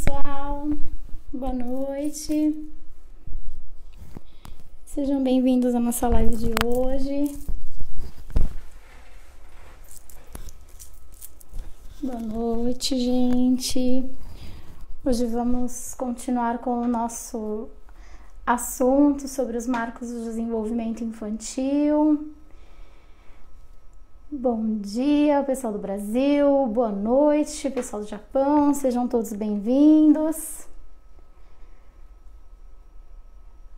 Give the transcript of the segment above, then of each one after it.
pessoal, boa noite, sejam bem-vindos à nossa live de hoje. Boa noite, gente. Hoje vamos continuar com o nosso assunto sobre os marcos do desenvolvimento infantil. Bom dia, pessoal do Brasil, boa noite, pessoal do Japão, sejam todos bem-vindos.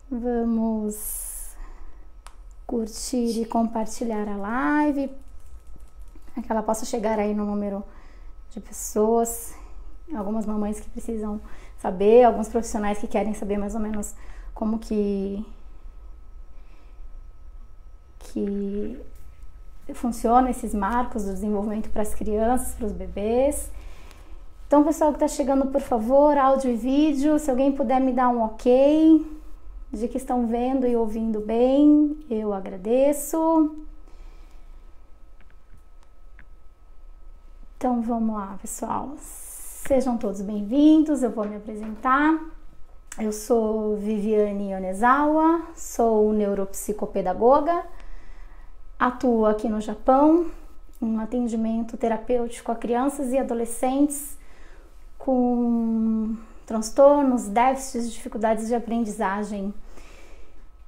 Vamos curtir e compartilhar a live, para que ela possa chegar aí no número de pessoas, algumas mamães que precisam saber, alguns profissionais que querem saber mais ou menos como que funciona esses marcos do desenvolvimento para as crianças, para os bebês. Então, pessoal que está chegando, por favor, áudio e vídeo, se alguém puder me dar um ok, de que estão vendo e ouvindo bem, eu agradeço. Então, vamos lá, pessoal. Sejam todos bem-vindos, eu vou me apresentar. Eu sou Viviane Yonezawa, sou neuropsicopedagoga, atuo aqui no Japão, em atendimento terapêutico a crianças e adolescentes com transtornos, déficits, dificuldades de aprendizagem.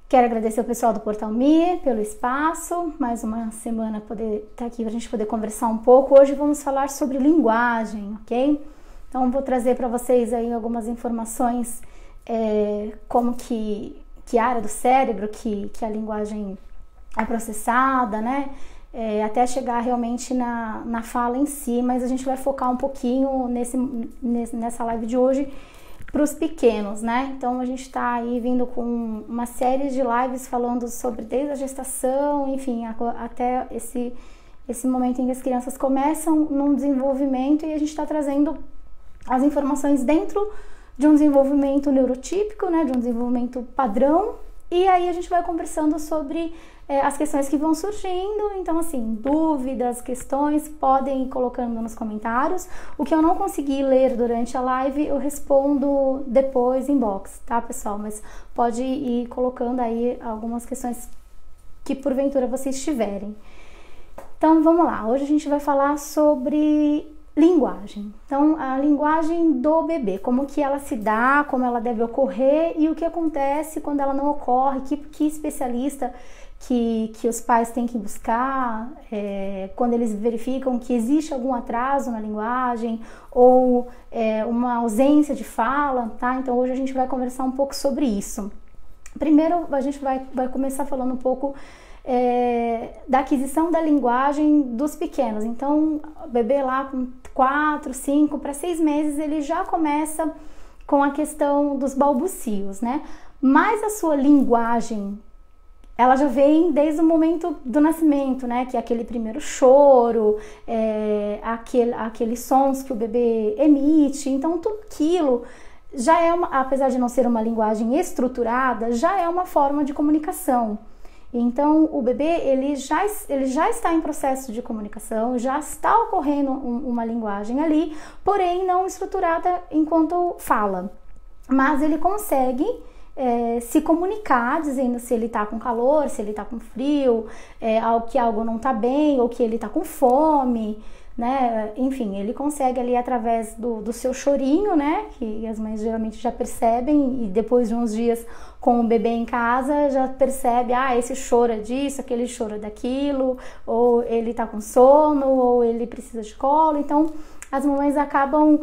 Quero agradecer ao pessoal do Portal Me pelo espaço, mais uma semana poder estar aqui para a gente poder conversar um pouco. Hoje vamos falar sobre linguagem, ok? Então vou trazer para vocês aí algumas informações, como que a área do cérebro, que a linguagem é processada, né? Até chegar realmente na fala em si, mas a gente vai focar um pouquinho nessa live de hoje para os pequenos, né? Então a gente está aí vindo com uma série de lives falando sobre desde a gestação, enfim, até esse momento em que as crianças começam num desenvolvimento, e a gente está trazendo as informações dentro de um desenvolvimento neurotípico, né? De um desenvolvimento padrão, e aí a gente vai conversando sobre as questões que vão surgindo. Então, assim, dúvidas, questões, podem ir colocando nos comentários. O que eu não consegui ler durante a live, eu respondo depois em box, tá, pessoal? Mas pode ir colocando aí algumas questões que porventura vocês tiverem. Então, vamos lá. Hoje a gente vai falar sobre linguagem. Então, a linguagem do bebê, como que ela se dá, como ela deve ocorrer e o que acontece quando ela não ocorre, que especialista que os pais têm que buscar quando eles verificam que existe algum atraso na linguagem ou uma ausência de fala, tá? Então hoje a gente vai conversar um pouco sobre isso. Primeiro a gente vai começar falando um pouco da aquisição da linguagem dos pequenos. Então o bebê lá com 4, 5 para 6 meses ele já começa com a questão dos balbucios, né? Mas a sua linguagem ela já vem desde o momento do nascimento, né? Que é aquele primeiro choro, aqueles sons que o bebê emite. Então, tudo aquilo já é apesar de não ser uma linguagem estruturada, já é uma forma de comunicação. Então, o bebê, ele já está em processo de comunicação, já está ocorrendo uma linguagem ali, porém não estruturada enquanto fala. Mas ele consegue se comunicar, dizendo se ele tá com calor, se ele tá com frio, que algo não tá bem, ou que ele tá com fome, né? Enfim, ele consegue ali através do seu chorinho, né? Que as mães geralmente já percebem, e depois de uns dias com o bebê em casa já percebe, esse choro é disso, aquele choro é daquilo, ou ele tá com sono, ou ele precisa de colo. Então as mamães acabam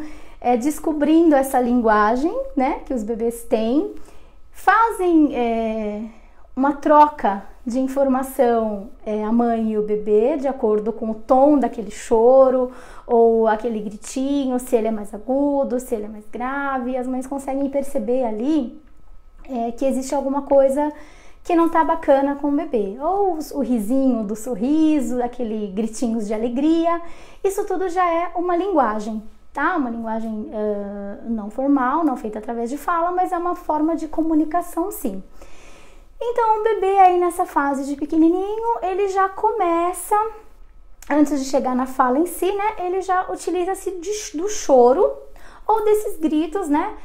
descobrindo essa linguagem, né? Que os bebês têm, fazem uma troca de informação, a mãe e o bebê, de acordo com o tom daquele choro ou aquele gritinho, se ele é mais agudo, se ele é mais grave. As mães conseguem perceber ali que existe alguma coisa que não tá bacana com o bebê, ou o risinho do sorriso, aquele gritinhos de alegria. Isso tudo já é uma linguagem, tá? Uma linguagem não formal, não feita através de fala, mas é uma forma de comunicação, sim. Então, o bebê aí nessa fase de pequenininho, ele já começa, antes de chegar na fala em si, né? Ele já utiliza-se do choro ou desses gritos, né,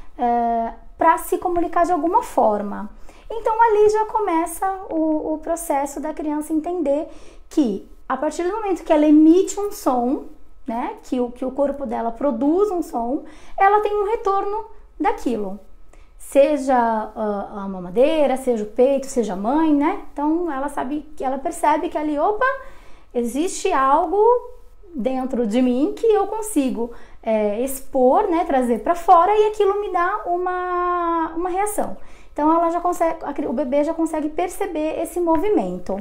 para se comunicar de alguma forma. Então ali já começa o processo da criança entender que a partir do momento que ela emite um som, né, que o corpo dela produz um som, ela tem um retorno daquilo. Seja a mamadeira, seja o peito, seja a mãe, né? Então ela percebe que ali, opa, existe algo dentro de mim que eu consigo expor, né, trazer para fora, e aquilo me dá uma reação. Então ela já consegue, o bebê já consegue perceber esse movimento.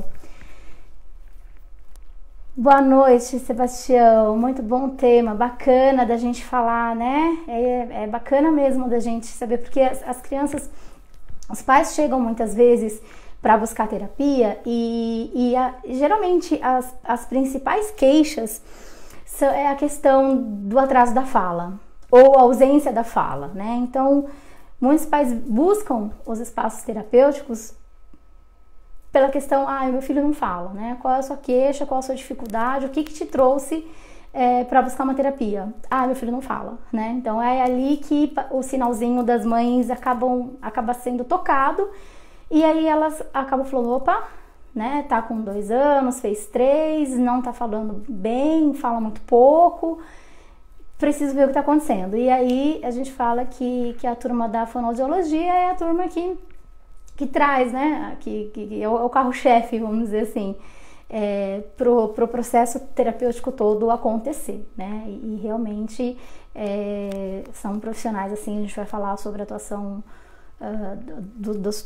Boa noite, Sebastião. Muito bom tema, bacana da gente falar, né? É bacana mesmo da gente saber, porque as crianças, os pais chegam muitas vezes para buscar terapia e geralmente as principais queixas é a questão do atraso da fala ou a ausência da fala, né? Então, muitos pais buscam os espaços terapêuticos pela questão, meu filho não fala, né? Qual é a sua queixa, qual é a sua dificuldade, o que te trouxe para buscar uma terapia? Meu filho não fala, né? Então é ali que o sinalzinho das mães acaba sendo tocado, e aí elas acabam falando, opa, né? Tá com 2 anos, fez 3, não tá falando bem, fala muito pouco, preciso ver o que tá acontecendo. E aí a gente fala que a turma da fonoaudiologia é a turma que traz, né, que é o carro-chefe, vamos dizer assim, pro processo terapêutico todo acontecer, né, e realmente são profissionais, assim, a gente vai falar sobre a atuação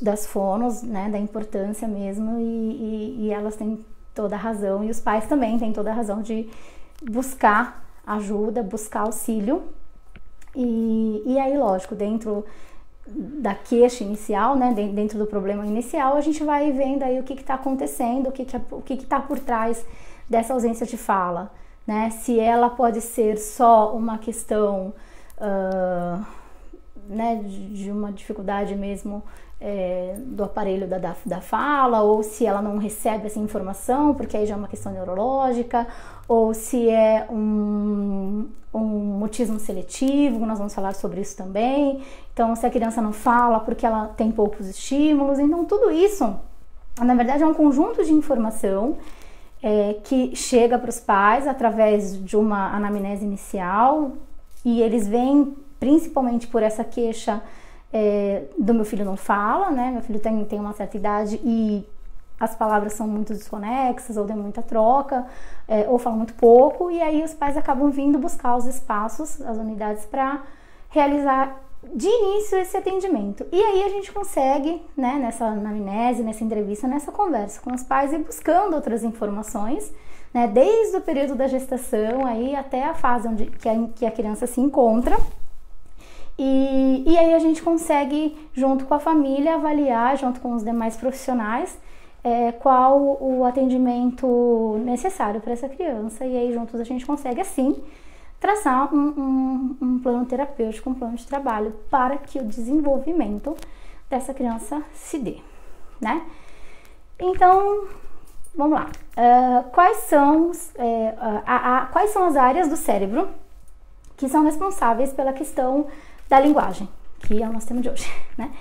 das fonos, né, da importância mesmo, e elas têm toda a razão, e os pais também têm toda a razão de buscar ajuda, buscar auxílio, e aí, lógico, dentro da queixa inicial, né, dentro do problema inicial, a gente vai vendo aí o que está acontecendo, o que está por trás dessa ausência de fala, né, se ela pode ser só uma questão, né, de uma dificuldade mesmo do aparelho da fala, ou se ela não recebe essa informação, porque aí já é uma questão neurológica, ou se é um mutismo seletivo, nós vamos falar sobre isso também. Então, se a criança não fala porque ela tem poucos estímulos, então tudo isso, na verdade, é um conjunto de informação que chega para os pais através de uma anamnese inicial, e eles vêm principalmente por essa queixa do meu filho não fala, né? Meu filho tem uma certa idade e as palavras são muito desconexas, ou tem muita troca, ou fala muito pouco, e aí os pais acabam vindo buscar os espaços, as unidades, para realizar de início esse atendimento. E aí a gente consegue, né, nessa anamnese, nessa entrevista, nessa conversa com os pais, ir buscando outras informações, né, desde o período da gestação aí até a fase que a criança se encontra. E aí a gente consegue, junto com a família, avaliar, junto com os demais profissionais, qual o atendimento necessário para essa criança, e aí juntos a gente consegue, assim, traçar um plano terapêutico, um plano de trabalho para que o desenvolvimento dessa criança se dê, né? Então, vamos lá. Quais são as áreas do cérebro que são responsáveis pela questão da linguagem, que é o nosso tema de hoje, né?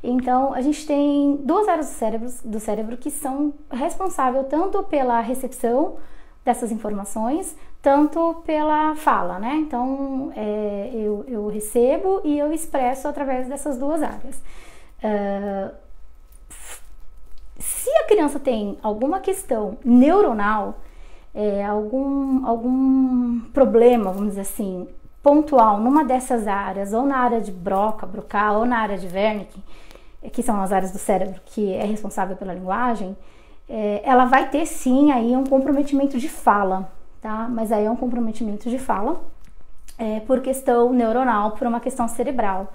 Então, a gente tem 2 áreas do cérebro que são responsáveis tanto pela recepção dessas informações, tanto pela fala, né? Então, eu recebo e eu expresso através dessas 2 áreas. Se a criança tem alguma questão neuronal, algum problema, vamos dizer assim, pontual numa dessas áreas, ou na área de Broca, ou na área de Wernicke, que são as áreas do cérebro que é responsável pela linguagem, ela vai ter sim aí um comprometimento de fala, tá? Mas aí é um comprometimento de fala por questão neuronal, por uma questão cerebral,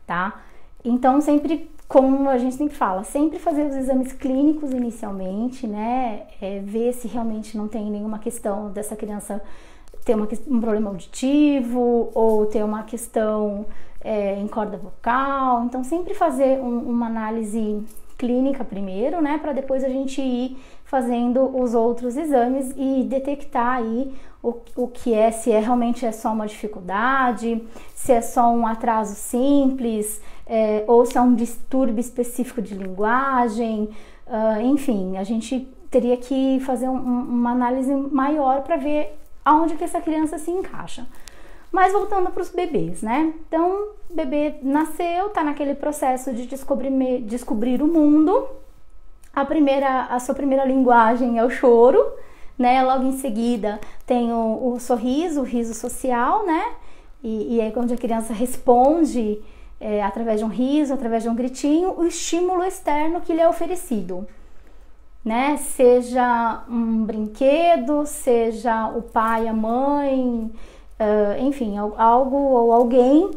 tá? Então, sempre, como a gente sempre fala, sempre fazer os exames clínicos inicialmente, né? Ver se realmente não tem nenhuma questão dessa criança ter um problema auditivo, ou ter uma questão em corda vocal. Então, sempre fazer uma análise clínica primeiro, né, para depois a gente ir fazendo os outros exames e detectar aí o que é, se é realmente é só uma dificuldade, se é só um atraso simples, ou se é um distúrbio específico de linguagem, enfim, a gente teria que fazer uma análise maior para ver aonde que essa criança se encaixa. Mas voltando para os bebês, né? Então, o bebê nasceu, tá naquele processo de descobrir o mundo. A sua primeira linguagem é o choro, né? Logo em seguida tem o sorriso, o riso social, né? E aí quando a criança responde através de um riso, através de um gritinho, o estímulo externo que lhe é oferecido, né? Seja um brinquedo, seja o pai, a mãe, enfim, algo ou alguém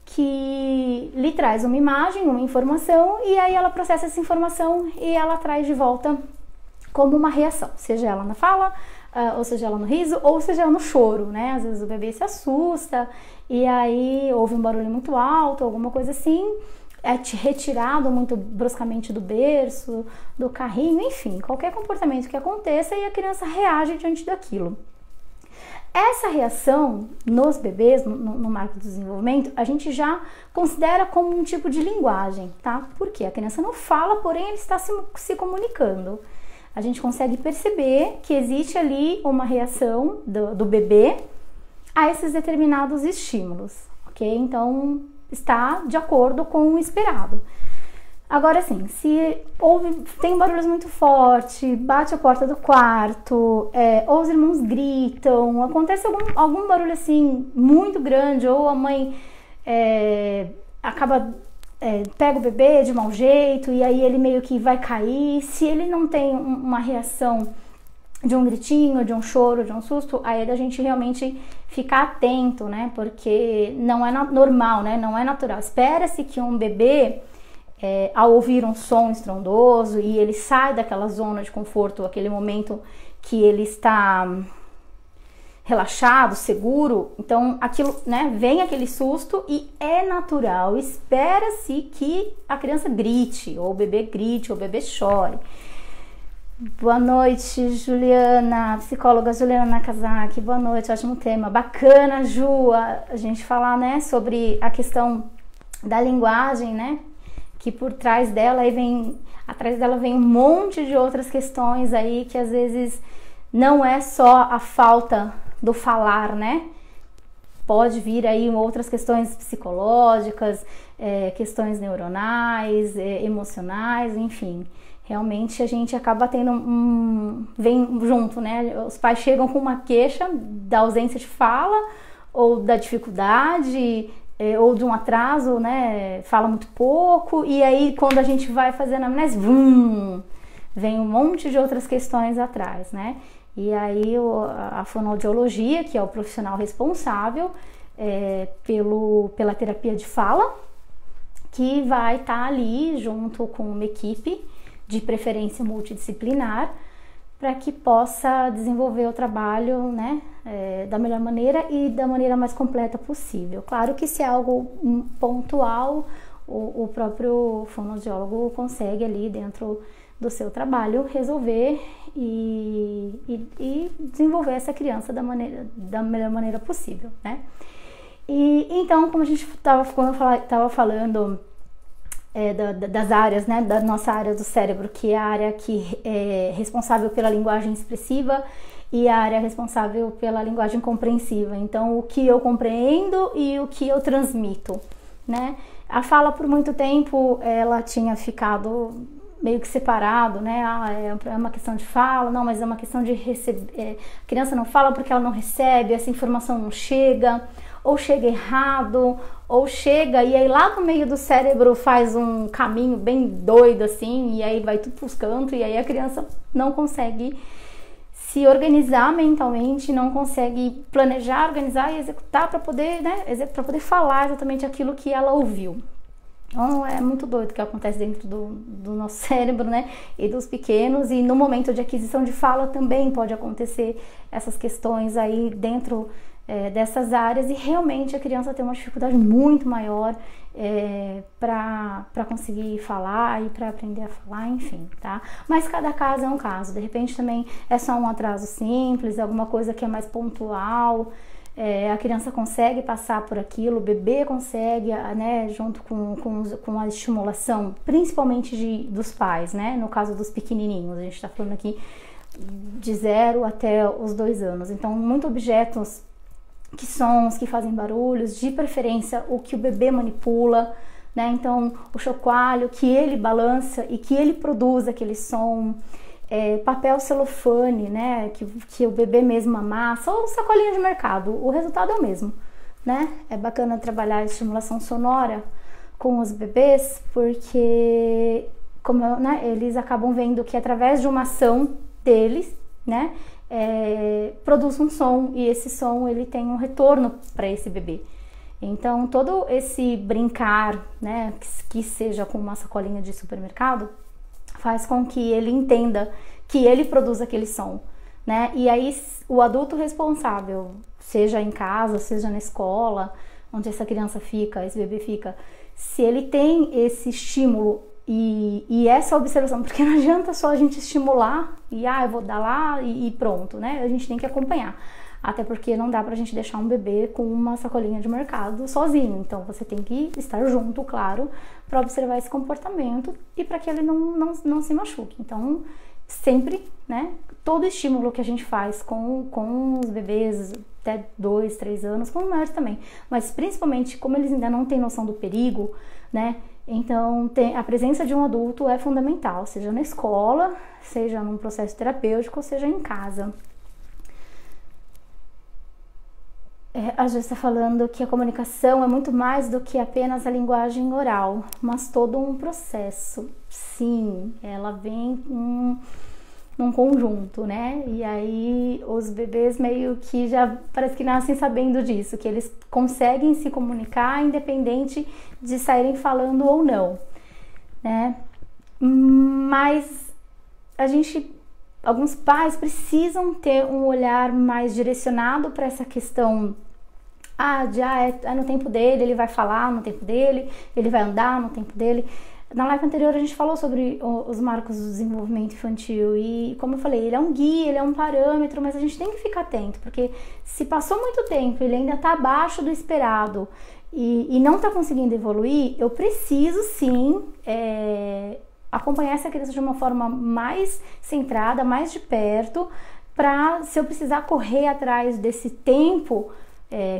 que lhe traz uma imagem, uma informação, e aí ela processa essa informação e ela traz de volta como uma reação, seja ela na fala, ou seja ela no riso, ou seja ela no choro, né? Às vezes o bebê se assusta e aí ouve um barulho muito alto, alguma coisa assim, é retirado muito bruscamente do berço, do carrinho, enfim, qualquer comportamento que aconteça e a criança reage diante daquilo. Essa reação nos bebês, no marco do desenvolvimento, a gente já considera como um tipo de linguagem, tá? Porque a criança não fala, porém ele está se comunicando. A gente consegue perceber que existe ali uma reação do bebê a esses determinados estímulos, ok? Então, está de acordo com o esperado. Agora sim, se tem barulhos muito fortes, bate a porta do quarto, ou os irmãos gritam, acontece algum barulho assim muito grande, ou a mãe pega o bebê de mau jeito e aí ele meio que vai cair, se ele não tem uma reação de um gritinho, de um choro, de um susto, aí é da gente realmente ficar atento, né? Porque não é normal, né? Não é natural. Espera-se que um bebê, ao ouvir um som estrondoso e ele sai daquela zona de conforto, aquele momento que ele está relaxado, seguro, então aquilo, né, vem aquele susto e é natural, espera-se que a criança grite, ou o bebê chore. Boa noite, Juliana, psicóloga Juliana Nakazaki, boa noite, ótimo tema, bacana, Ju, a gente falar, né, sobre a questão da linguagem, né, que por trás dela vem um monte de outras questões aí que às vezes não é só a falta do falar, né? Pode vir aí outras questões psicológicas, questões neuronais, emocionais, enfim. Realmente a gente acaba tendo vem junto, né? Os pais chegam com uma queixa da ausência de fala ou da dificuldade, ou de um atraso, né? Fala muito pouco, e aí quando a gente vai fazendo a anamnese, vem um monte de outras questões atrás, né? E aí a fonoaudiologia, que é o profissional responsável pela terapia de fala, que vai estar ali junto com uma equipe de preferência multidisciplinar, para que possa desenvolver o trabalho, né, da melhor maneira e da maneira mais completa possível. Claro que se é algo pontual, o próprio fonoaudiólogo consegue ali dentro do seu trabalho resolver e desenvolver essa criança da melhor maneira possível, né? E então, como a gente estava falando das áreas, né, da nossa área do cérebro, que é a área que é responsável pela linguagem expressiva e a área responsável pela linguagem compreensiva. Então, o que eu compreendo e o que eu transmito, né? A fala, por muito tempo, ela tinha ficado meio que separado, né? É uma questão de fala, não, mas é uma questão de receber. A criança não fala porque ela não recebe, essa informação não chega, ou chega errado, ou chega e aí lá no meio do cérebro faz um caminho bem doido assim, e aí vai tudo pros cantos, e aí a criança não consegue se organizar mentalmente, não consegue planejar, organizar e executar para poder, né, para poder falar exatamente aquilo que ela ouviu. Então é muito doido o que acontece dentro do nosso cérebro, né? E dos pequenos, e no momento de aquisição de fala também pode acontecer essas questões aí dentro dessas áreas, e realmente a criança tem uma dificuldade muito maior para conseguir falar e para aprender a falar, enfim, tá? Mas cada caso é um caso, de repente também é só um atraso simples, alguma coisa que é mais pontual. A criança consegue passar por aquilo, o bebê consegue, né, junto com a estimulação, principalmente dos pais, né, no caso dos pequenininhos, a gente tá falando aqui de 0 até os 2 anos, então muitos objetos, que sons, que fazem barulhos, de preferência o que o bebê manipula, né, então o chocalho, que ele balança e que ele produz aquele som, papel celofane, né, que o bebê mesmo amassa, ou sacolinha de mercado, o resultado é o mesmo, né? É bacana trabalhar a estimulação sonora com os bebês, porque né, eles acabam vendo que através de uma ação deles, né, produz um som, e esse som ele tem um retorno para esse bebê. Então todo esse brincar, né, que seja com uma sacolinha de supermercado, faz com que ele entenda que ele produz aquele som, né? E aí o adulto responsável, seja em casa, seja na escola, onde essa criança fica, esse bebê fica, se ele tem esse estímulo e essa observação, porque não adianta só a gente estimular e eu vou dar lá e pronto, né? A gente tem que acompanhar. Até porque não dá pra gente deixar um bebê com uma sacolinha de mercado sozinho. Então você tem que estar junto, claro, para observar esse comportamento e para que ele não se machuque. Então, sempre, né, todo estímulo que a gente faz com os bebês até 2, 3 anos, com os maiores também, mas principalmente como eles ainda não têm noção do perigo, né, então a presença de um adulto é fundamental, seja na escola, seja num processo terapêutico, seja em casa. A gente está falando que a comunicação é muito mais do que apenas a linguagem oral, mas todo um processo. Sim, ela vem num conjunto, né? E aí os bebês meio que já parece que nascem sabendo disso, que eles conseguem se comunicar independente de saírem falando ou não, né? Mas alguns pais precisam ter um olhar mais direcionado para essa questão. No tempo dele, ele vai falar no tempo dele, ele vai andar no tempo dele. Na live anterior a gente falou sobre os marcos do desenvolvimento infantil e, como eu falei, ele é um guia, ele é um parâmetro, mas a gente tem que ficar atento, porque se passou muito tempo, ele ainda está abaixo do esperado e não está conseguindo evoluir, eu preciso sim acompanhar essa criança de uma forma mais centrada, mais de perto, para, se eu precisar correr atrás desse tempo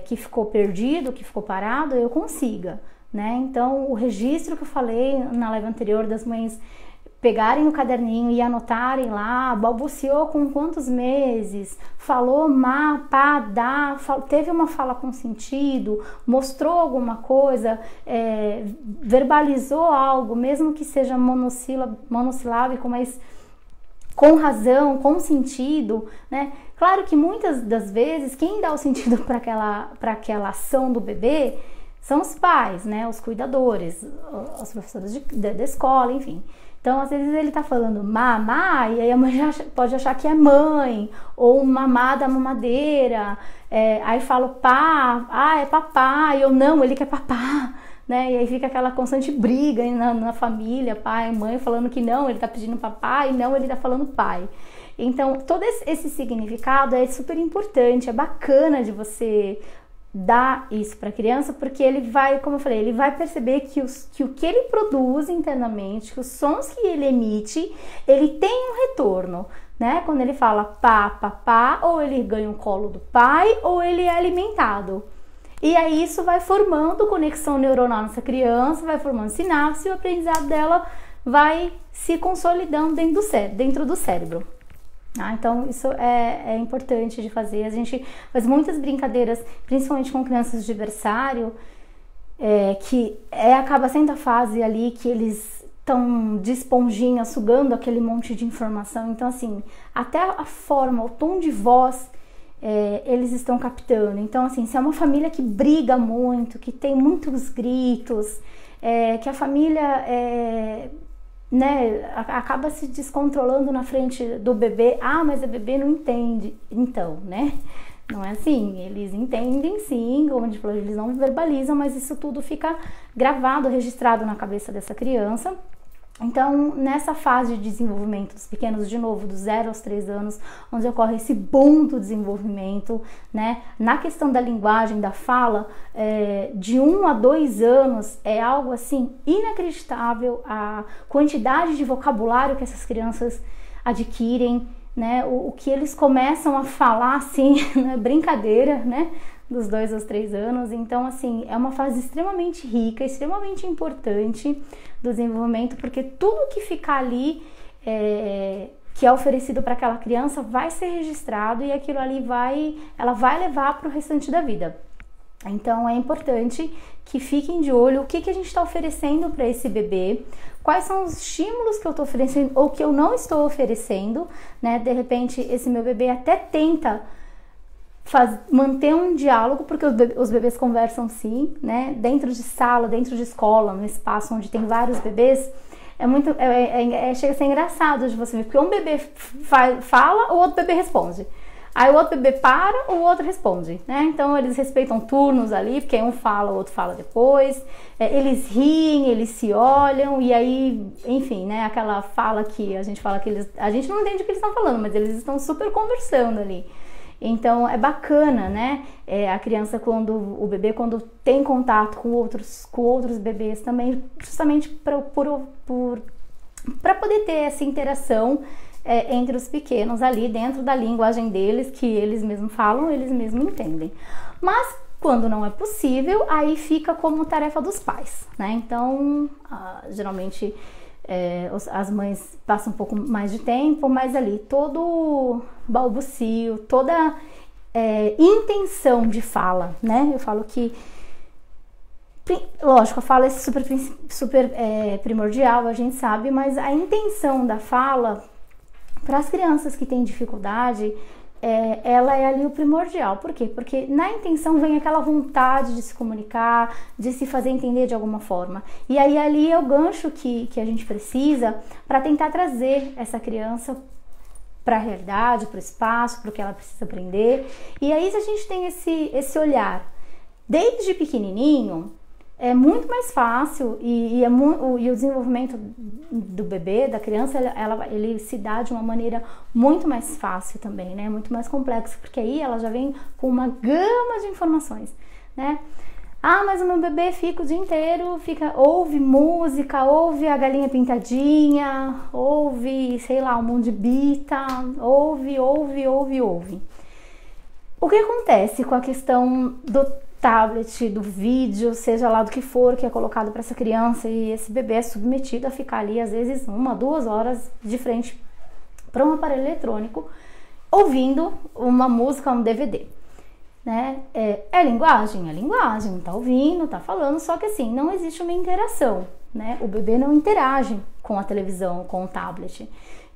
que ficou perdido, que ficou parado, eu consiga, né? Então, o registro que eu falei na live anterior das mães pegarem o caderninho e anotarem lá, balbuciou com quantos meses, falou pá, dá, teve uma fala com sentido, mostrou alguma coisa, verbalizou algo, mesmo que seja monossilábico, mas com razão, com sentido, né? Claro que muitas das vezes quem dá o sentido para aquela ação do bebê são os pais, né? Os cuidadores, os professores da escola, enfim. Então, às vezes ele tá falando mamá, e aí a mãe já pode achar que é mãe, ou mamá da mamadeira, aí fala pá, é papai, ou não, ele quer papá, né? E aí fica aquela constante briga na família, pai e mãe falando que não, ele tá pedindo papai, não, ele tá falando pai. Então, todo esse significado é super importante, é bacana de você dar isso para a criança, porque ele vai, como eu falei, ele vai perceber que o que ele produz internamente, que os sons que ele emite, ele tem um retorno, né? Quando ele fala pá, papá, ou ele ganha o colo do pai, ou ele é alimentado. E aí isso vai formando conexão neuronal nessa criança, vai formando sinapse, e o aprendizado dela vai se consolidando dentro do cérebro. Então isso é importante de fazer. A gente faz muitas brincadeiras, principalmente com crianças de berçário, que acaba sendo a fase ali que eles estão de esponjinha, sugando aquele monte de informação. Então assim, até a forma, o tom de voz, eles estão captando. Então assim, se é uma família que briga muito, que tem muitos gritos, que a família né, acaba se descontrolando na frente do bebê. Ah, mas o bebê não entende. Então, né? Não é assim, eles entendem sim, como a gente falou, eles não verbalizam, mas isso tudo fica gravado, registrado na cabeça dessa criança. Então, nessa fase de desenvolvimento dos pequenos, de novo, dos 0 aos 3 anos, onde ocorre esse boom do desenvolvimento, né? Na questão da linguagem, da fala, de 1 a 2 anos, é algo assim inacreditável a quantidade de vocabulário que essas crianças adquirem, né? O que eles começam a falar, assim, né? Brincadeira, né? Dos 2 aos 3 anos. Então, assim, é uma fase extremamente rica, extremamente importante do desenvolvimento, porque tudo que ficar ali, que é oferecido para aquela criança, vai ser registrado e aquilo ali ela vai levar para o restante da vida. Então, é importante que fiquem de olho o que a gente está oferecendo para esse bebê, quais são os estímulos que eu estou oferecendo ou que eu não estou oferecendo, né? De repente, esse meu bebê até tenta manter um diálogo, porque os bebês conversam sim, né? Dentro de sala, dentro de escola, no espaço onde tem vários bebês, chega a ser engraçado de você ver, porque um bebê fala, o outro bebê responde. Aí o outro bebê para, o outro responde, né? Então eles respeitam turnos ali, porque um fala, o outro fala depois. Eles riem, eles se olham, e aí, enfim, né? Aquela fala que a gente fala que a gente não entende o que eles estão falando, mas eles estão super conversando ali. Então é bacana, né? A criança, o bebê quando tem contato com outros bebês também, justamente para poder ter essa interação entre os pequenos ali dentro da linguagem deles, que eles mesmos falam, eles mesmos entendem. Mas quando não é possível, aí fica como tarefa dos pais, né? Então, geralmente as mães passam um pouco mais de tempo, mas ali todo balbucio, toda intenção de fala, né? Eu falo que, lógico, a fala é super primordial, a gente sabe, mas a intenção da fala, para as crianças que têm dificuldade, ela é ali o primordial. Por quê? Porque na intenção vem aquela vontade de se comunicar, de se fazer entender de alguma forma. E aí ali é o gancho que a gente precisa para tentar trazer essa criança para a realidade, para o espaço, para o que ela precisa aprender. E aí, se a gente tem esse olhar desde pequenininho, é muito mais fácil e o desenvolvimento do bebê, da criança, ele se dá de uma maneira muito mais fácil também, né? Muito mais complexa, porque aí ela já vem com uma gama de informações, né? Ah, mas o meu bebê fica o dia inteiro, ouve música, ouve a galinha pintadinha, ouve, sei lá, o Mundo de Bita, ouve. O que acontece com a questão do tablet, do vídeo, seja lá do que for, que é colocado para essa criança, e esse bebê é submetido a ficar ali, às vezes, 1, 2 horas de frente para um aparelho eletrônico, ouvindo uma música, um DVD, né? É linguagem, tá ouvindo, tá falando, só que assim, não existe uma interação, né? O bebê não interage com a televisão, com o tablet.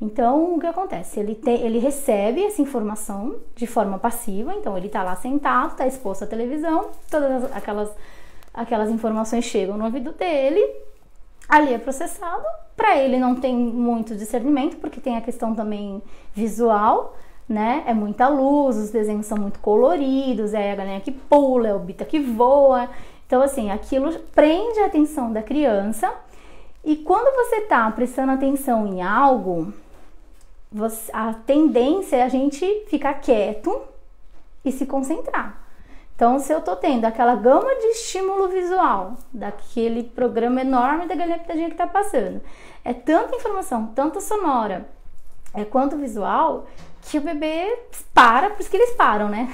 Então, o que acontece? Ele recebe essa informação de forma passiva, então ele tá lá sentado, tá exposto à televisão, todas aquelas informações chegam no ouvido dele, ali é processado, para ele não tem muito discernimento, porque tem a questão também visual, né? É muita luz, os desenhos são muito coloridos, é a galinha que pula, é o Bita que voa, então assim, aquilo prende a atenção da criança, e quando você tá prestando atenção em algo, a tendência é a gente ficar quieto e se concentrar. Então, se eu tô tendo aquela gama de estímulo visual daquele programa enorme da galinha pintadinha que tá passando, é tanta informação, tanto sonora quanto visual, que o bebê para, por isso que eles param, né?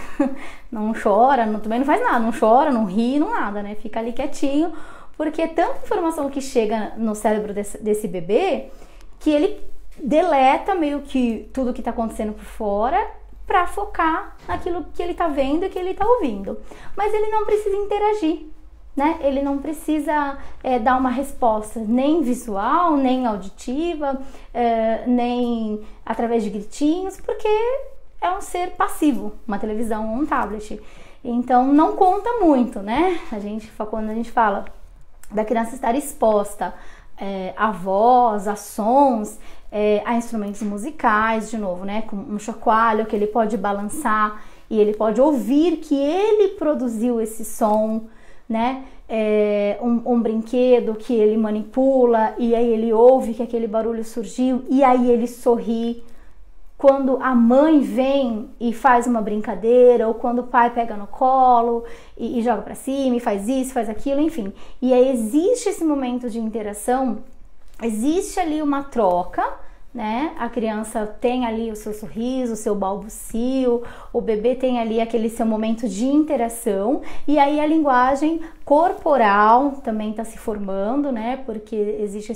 Não chora, também não faz nada, não chora, não ri, não nada, né? Fica ali quietinho, porque é tanta informação que chega no cérebro desse bebê que ele deleta meio que tudo que tá acontecendo por fora para focar naquilo que ele tá vendo e que ele tá ouvindo. Mas ele não precisa interagir, né? Ele não precisa dar uma resposta nem visual, nem auditiva, nem através de gritinhos, porque é um ser passivo, uma televisão ou um tablet. Então não conta muito, né? Quando a gente fala da criança estar exposta a voz, a sons, a instrumentos musicais, de novo, né, com um chocalho que ele pode balançar e ele pode ouvir que ele produziu esse som, né, um brinquedo que ele manipula e aí ele ouve que aquele barulho surgiu e aí ele sorri. Quando a mãe vem e faz uma brincadeira, ou quando o pai pega no colo e joga para cima e faz isso, faz aquilo, enfim. E aí existe esse momento de interação, existe ali uma troca, né? A criança tem ali o seu sorriso, o seu balbucio, o bebê tem ali aquele seu momento de interação, e aí a linguagem corporal também está se formando, né? Porque existe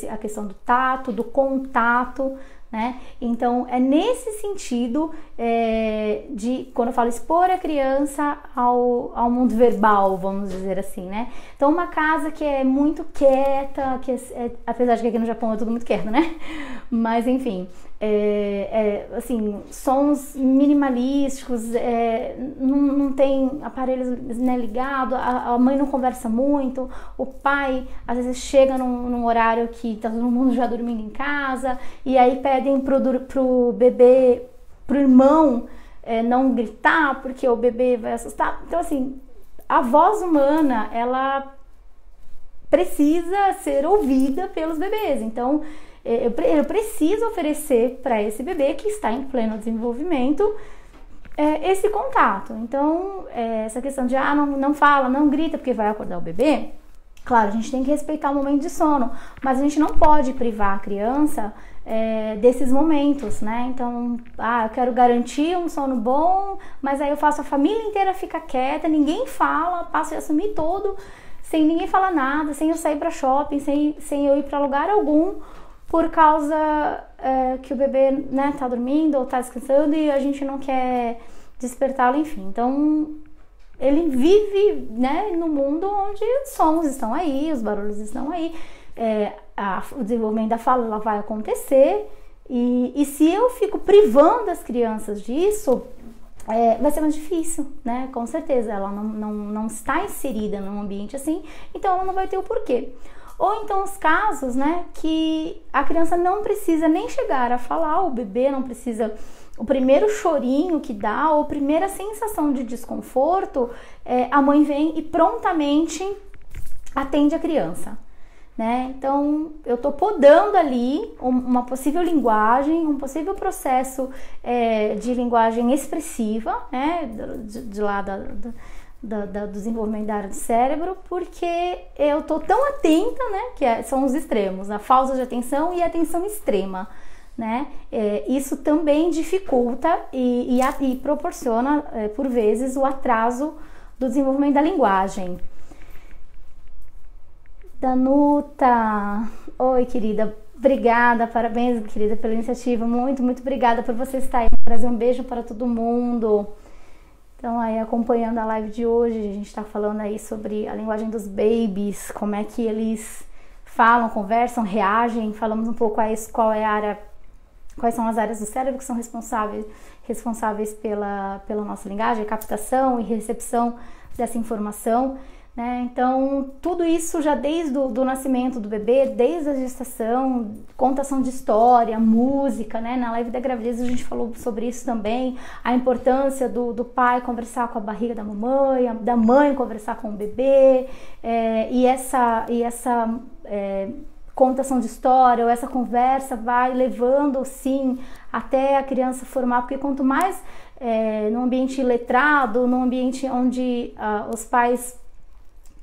a questão do tato, do contato, né? Então é nesse sentido de quando eu falo expor a criança ao mundo verbal, vamos dizer assim, né? Então uma casa que é muito quieta, apesar de que aqui no Japão é tudo muito quieto, né? Mas enfim, assim, sons minimalísticos, não tem aparelhos, né, ligados, a mãe não conversa muito, o pai às vezes chega num horário que tá todo mundo já dormindo em casa, e aí pedem pro bebê, pro irmão não gritar, porque o bebê vai assustar. Então assim, a voz humana, ela precisa ser ouvida pelos bebês, então eu preciso oferecer para esse bebê que está em pleno desenvolvimento esse contato. Então, essa questão de não fala, não grita porque vai acordar o bebê, claro, a gente tem que respeitar o momento de sono, mas a gente não pode privar a criança desses momentos, né? Então, eu quero garantir um sono bom, mas aí eu faço a família inteira ficar quieta, ninguém fala, passo a assumir todo, sem ninguém falar nada, sem eu sair para shopping, sem eu ir para lugar algum, por causa que o bebê, né, tá dormindo ou tá descansando e a gente não quer despertá-lo, enfim. Então, ele vive, né, no mundo onde os sons estão aí, os barulhos estão aí, o desenvolvimento da fala ela vai acontecer, e se eu fico privando as crianças disso, vai ser mais difícil, né? Com certeza, ela não está inserida num ambiente assim, então ela não vai ter o porquê. Ou então os casos, né, que a criança não precisa nem chegar a falar, o bebê não precisa, o primeiro chorinho que dá, ou a primeira sensação de desconforto, a mãe vem e prontamente atende a criança, né? Então eu tô podando ali uma possível linguagem, um possível de linguagem expressiva, né, de lá do desenvolvimento da área do cérebro, porque eu tô tão atenta, né, que são os extremos, a falta de atenção e a atenção extrema, né? Isso também dificulta e proporciona, por vezes, o atraso do desenvolvimento da linguagem. Danuta, oi querida, obrigada, parabéns querida pela iniciativa, muito, muito obrigada por você estar aí, trazer um beijo para todo mundo. Então aí acompanhando a live de hoje, a gente está falando aí sobre a linguagem dos babies, como é que eles falam, conversam, reagem, falamos um pouco aí quais são as áreas do cérebro que são responsáveis pela nossa linguagem, captação e recepção dessa informação, né? Então tudo isso já desde o nascimento do bebê, desde a gestação, contação de história, música, né? Na live da gravidez a gente falou sobre isso também, a importância do pai conversar com a barriga da mamãe, da mãe conversar com o bebê, e essa contação de história, ou essa conversa vai levando sim até a criança formar, porque quanto mais num ambiente letrado, num ambiente onde os pais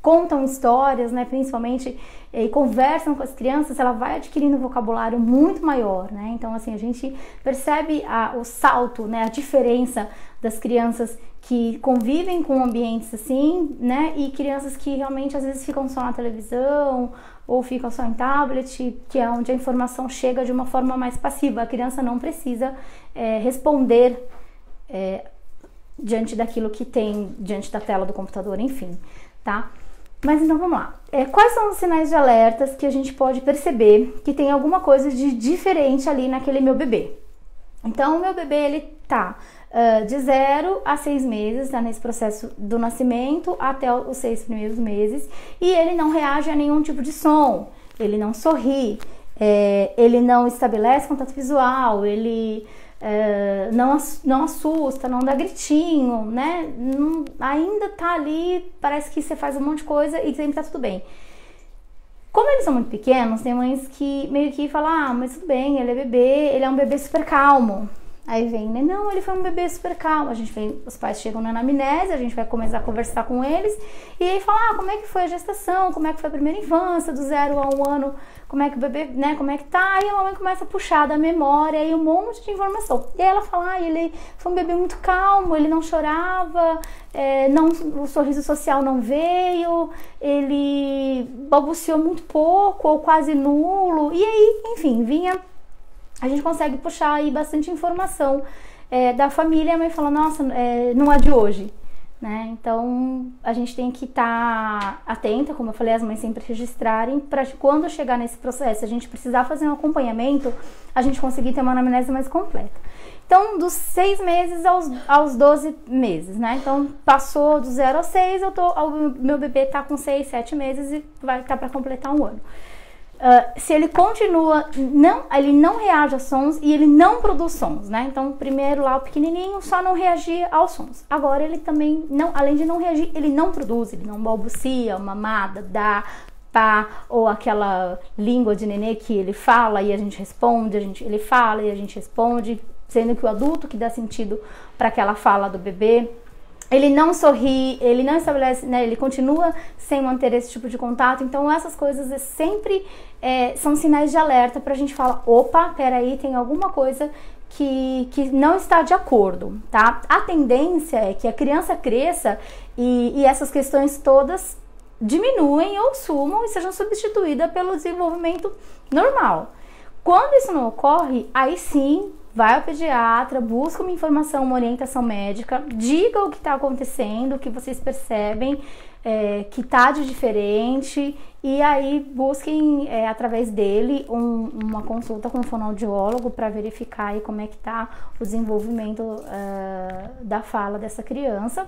contam histórias, né, principalmente, e conversam com as crianças, ela vai adquirindo um vocabulário muito maior, né? Então, assim, a gente percebe o salto, né, a diferença das crianças que convivem com ambientes assim, né, e crianças que realmente às vezes ficam só na televisão ou ficam só em tablet, que é onde a informação chega de uma forma mais passiva. A criança não precisa responder diante daquilo que tem diante da tela do computador, enfim, tá? Mas então vamos lá. Quais são os sinais de alertas que a gente pode perceber que tem alguma coisa de diferente ali naquele meu bebê? Então o meu bebê, ele tá de 0 a 6 meses, tá nesse processo do nascimento até os 6 primeiros meses, e ele não reage a nenhum tipo de som, ele não sorri, ele não estabelece contato visual, ele não assusta, não dá gritinho, né? Ainda tá ali, parece que você faz um monte de coisa e sempre tá tudo bem. Como eles são muito pequenos, tem mães que meio que falam, mas tudo bem, ele é bebê, ele é um bebê super calmo. Aí vem, né? Não, ele foi um bebê super calmo. Os pais chegam na anamnese, a gente vai começar a conversar com eles e aí fala, como é que foi a gestação, como é que foi a primeira infância, do 0 a 1 ano, como é que o bebê, né, como é que tá? Aí a mamãe começa a puxar da memória e um monte de informação. E aí ela fala, ele foi um bebê muito calmo, ele não chorava, o sorriso social não veio, ele balbuciou muito pouco ou quase nulo. E aí, enfim, a gente consegue puxar aí bastante informação da família. A mãe fala, nossa, não é de hoje, né? Então a gente tem que estar atenta, como eu falei, as mães sempre registrarem, para quando chegar nesse processo, a gente precisar fazer um acompanhamento, a gente conseguir ter uma anamnese mais completa. Então, dos 6 meses aos 12 meses, né? Então, passou do 0 aos 6, o meu bebê tá com 6, 7 meses e vai estar para completar 1 ano. Se ele continua, ele não reage a sons e ele não produz sons, né? Então, primeiro lá o pequenininho só não reagia aos sons. Agora ele também, além de não reagir, ele não produz, ele não balbucia, mamada, dá, pá, ou aquela língua de nenê que ele fala e a gente responde, ele fala e a gente responde, sendo que o adulto que dá sentido para aquela fala do bebê. Ele não sorri, ele não estabelece, né, ele continua sem manter esse tipo de contato. Então essas coisas sempre são sinais de alerta pra gente falar, opa, peraí, tem alguma coisa que não está de acordo, tá? A tendência é que a criança cresça e essas questões todas diminuem ou sumam e sejam substituídas pelo desenvolvimento normal. Quando isso não ocorre, aí sim, vai ao pediatra, busca uma informação, uma orientação médica, diga o que está acontecendo, o que vocês percebem que está de diferente, e aí busquem através dele uma consulta com um fonoaudiólogo para verificar aí como é que está o desenvolvimento da fala dessa criança,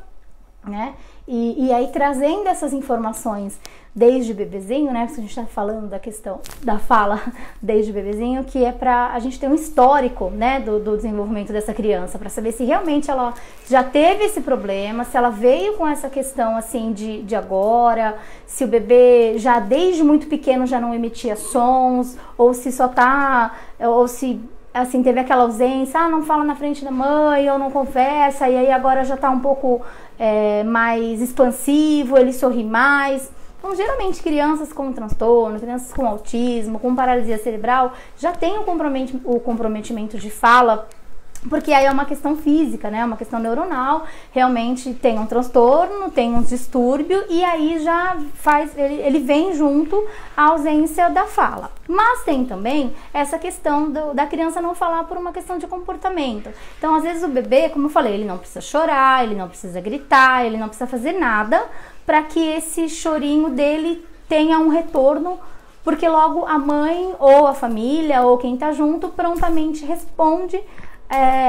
né? E aí trazendo essas informações desde bebezinho, né? Porque a gente está falando da questão da fala desde bebezinho, que é para a gente ter um histórico, né, do desenvolvimento dessa criança, para saber se realmente ela já teve esse problema, se ela veio com essa questão assim de agora, se o bebê já desde muito pequeno já não emitia sons, ou se só tá, ou se assim, teve aquela ausência, não fala na frente da mãe, ou não conversa, e aí agora já tá um pouco mais expansivo, ele sorri mais. Então, geralmente, crianças com transtorno, crianças com autismo, com paralisia cerebral, já tem o comprometimento de fala, porque aí é uma questão física, né? Uma questão neuronal, realmente tem um transtorno, tem um distúrbio, e aí já ele vem junto à ausência da fala. Mas tem também essa questão da criança não falar por uma questão de comportamento. Então, às vezes o bebê, como eu falei, ele não precisa chorar, ele não precisa gritar, ele não precisa fazer nada para que esse chorinho dele tenha um retorno, porque logo a mãe ou a família ou quem tá junto prontamente responde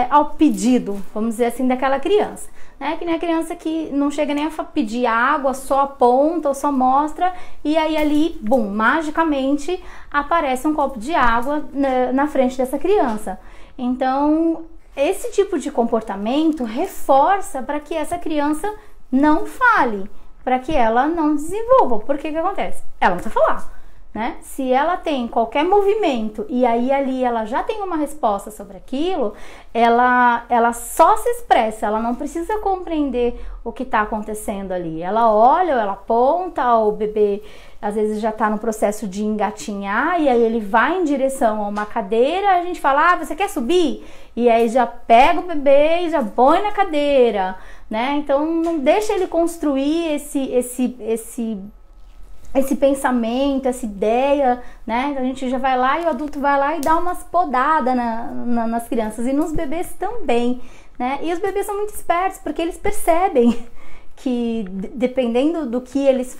ao pedido, vamos dizer assim, daquela criança, né? Que nem a criança que não chega nem a pedir água, só aponta ou só mostra, e aí ali, bum, magicamente aparece um copo de água na frente dessa criança. Então, esse tipo de comportamento reforça para que essa criança não fale, para que ela não desenvolva. Porque o que acontece? Ela não precisa falar, né? Se ela tem qualquer movimento e aí ali ela já tem uma resposta sobre aquilo, ela só se expressa, ela não precisa compreender o que está acontecendo ali. Ela olha, ela aponta, o bebê às vezes já está no processo de engatinhar e aí ele vai em direção a uma cadeira, a gente fala, você quer subir? E aí já pega o bebê e já põe na cadeira, né? Então não deixa ele construir esse pensamento, essa ideia, né? Então a gente já vai lá e o adulto vai lá e dá umas podadas nas crianças e nos bebês também, né? E os bebês são muito espertos porque eles percebem dependendo do que eles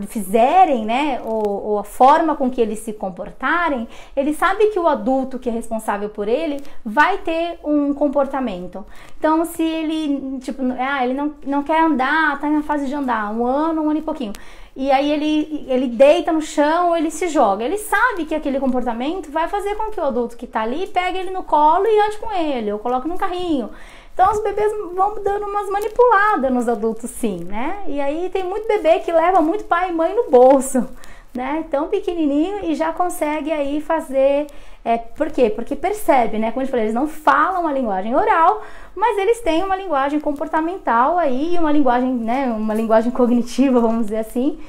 fizerem, né, ou a forma com que eles se comportarem, ele sabe que o adulto que é responsável por ele vai ter um comportamento. Então, se ele, tipo, ele não quer andar, tá na fase de andar, um ano e pouquinho, e aí ele deita no chão, ele se joga. Ele sabe que aquele comportamento vai fazer com que o adulto que tá ali pegue ele no colo e ande com ele, ou coloque num carrinho. Então os bebês vão dando umas manipuladas nos adultos, sim, né? E aí tem muito bebê que leva muito pai e mãe no bolso, né? Tão pequenininho e já consegue aí fazer... por quê? Porque percebe, né? Como eu falei, eles não falam a linguagem oral, mas eles têm uma linguagem comportamental aí, uma linguagem, né? Uma linguagem cognitiva, vamos dizer assim,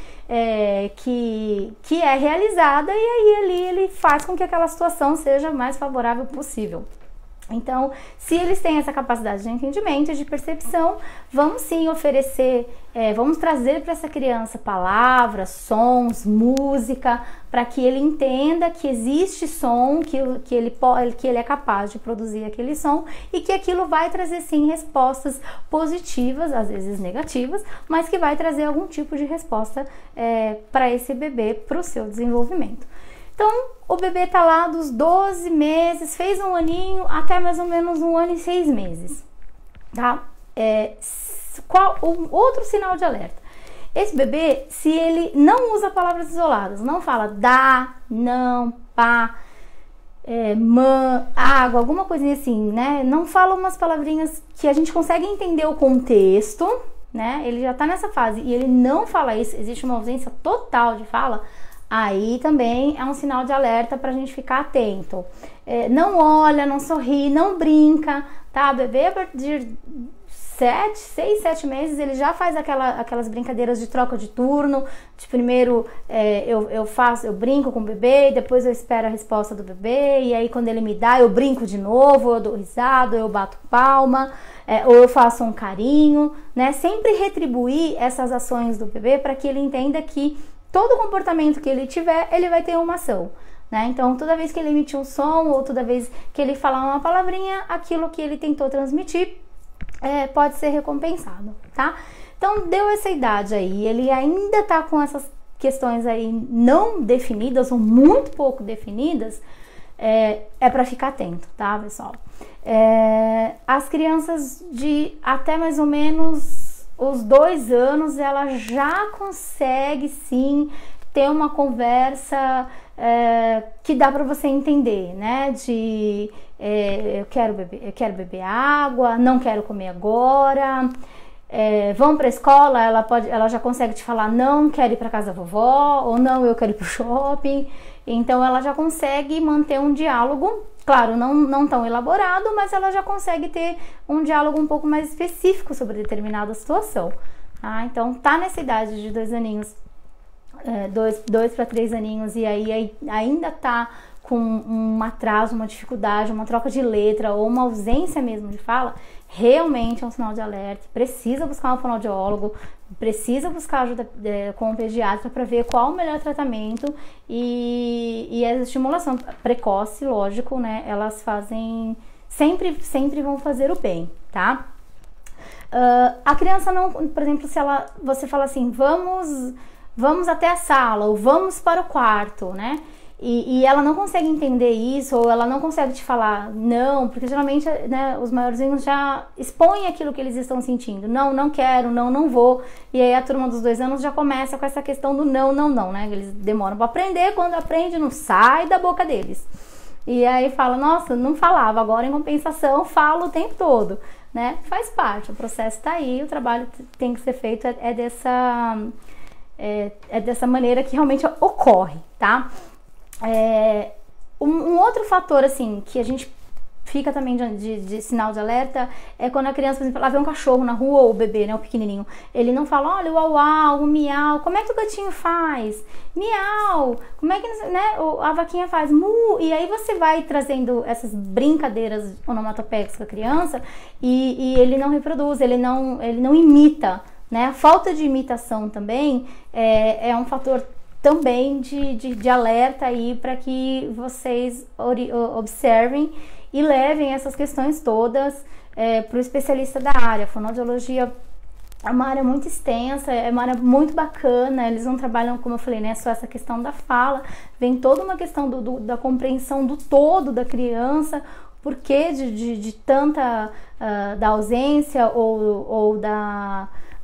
que é realizada, e aí ali ele faz com que aquela situação seja mais favorável possível. Então, se eles têm essa capacidade de entendimento e de percepção, vamos sim oferecer, vamos trazer para essa criança palavras, sons, música, para que ele entenda que existe som, que ele é capaz de produzir aquele som e que aquilo vai trazer sim respostas positivas, às vezes negativas, mas que vai trazer algum tipo de resposta para esse bebê, para o seu desenvolvimento. Então, o bebê tá lá dos 12 meses, fez um aninho, até mais ou menos 1 ano e 6 meses, tá? Qual o outro sinal de alerta? Esse bebê, se ele não usa palavras isoladas, não fala dá, não, pá, mã, água, alguma coisinha assim, né? Não fala umas palavrinhas que a gente consegue entender o contexto, né? Ele já tá nessa fase e ele não fala isso, existe uma ausência total de fala. Aí também é um sinal de alerta para a gente ficar atento. Não olha, não sorri, não brinca, tá? O bebê a partir de 6, 7 meses, ele já faz aquelas brincadeiras de troca de turno. De primeiro eu brinco com o bebê, depois eu espero a resposta do bebê, e aí quando ele me dá, eu brinco de novo, eu dou risada, eu bato palma, ou eu faço um carinho, né? Sempre retribuir essas ações do bebê para que ele entenda que todo comportamento que ele tiver, ele vai ter uma ação, né? Então, toda vez que ele emitir um som ou toda vez que ele falar uma palavrinha, aquilo que ele tentou transmitir pode ser recompensado, tá? Então, deu essa idade aí, ele ainda tá com essas questões aí não definidas ou muito pouco definidas, para ficar atento, tá, pessoal? As crianças de até mais ou menos os 2 anos, ela já consegue sim ter uma conversa que dá para você entender, né? Eu quero beber água, não quero comer agora. Vão para a escola, ela já consegue te falar não quero ir para casa da vovó, ou não, eu quero ir para o shopping. Então ela já consegue manter um diálogo, claro, não tão elaborado, mas ela já consegue ter um diálogo um pouco mais específico sobre determinada situação. Tá? Então tá nessa idade de 2 aninhos, 2 para 3 aninhos, e aí ainda tá com um atraso, uma dificuldade, uma troca de letra ou uma ausência mesmo de fala, realmente é um sinal de alerta. Precisa buscar um fonoaudiólogo, precisa buscar ajuda com um pediatra para ver qual o melhor tratamento, e a estimulação precoce, lógico, né? Elas fazem, sempre vão fazer o bem, tá? A criança não, por exemplo, se você fala assim, vamos até a sala, ou vamos para o quarto, né? E ela não consegue entender isso, ou ela não consegue te falar não, porque geralmente, né, os maiorzinhos já expõem aquilo que eles estão sentindo. Não quero, não vou. E aí a turma dos 2 anos já começa com essa questão do não, né? Eles demoram para aprender, quando aprende não sai da boca deles. E aí fala, nossa, não falava, agora em compensação falo o tempo todo, né? Faz parte, o processo tá aí, o trabalho tem que ser feito, dessa maneira que realmente ocorre, tá? Um outro fator, assim, que a gente fica também de sinal de alerta é quando a criança, por exemplo, ela vê um cachorro na rua, ou o bebê, né, o pequenininho, ele não fala, olha, o uau, uau, o miau, como é que o gatinho faz? Miau, como é que, né, a vaquinha faz? Mu, e aí você vai trazendo essas brincadeiras onomatopeias com a criança e ele não reproduz, ele não imita, né, a falta de imitação também é um fator também de alerta aí para que vocês observem e levem essas questões todas para o especialista da área. A fonoaudiologia é uma área muito extensa, é uma área muito bacana. Eles não trabalham, como eu falei, né, só essa questão da fala, vem toda uma questão da compreensão do todo da criança, porquê de tanta da ausência ou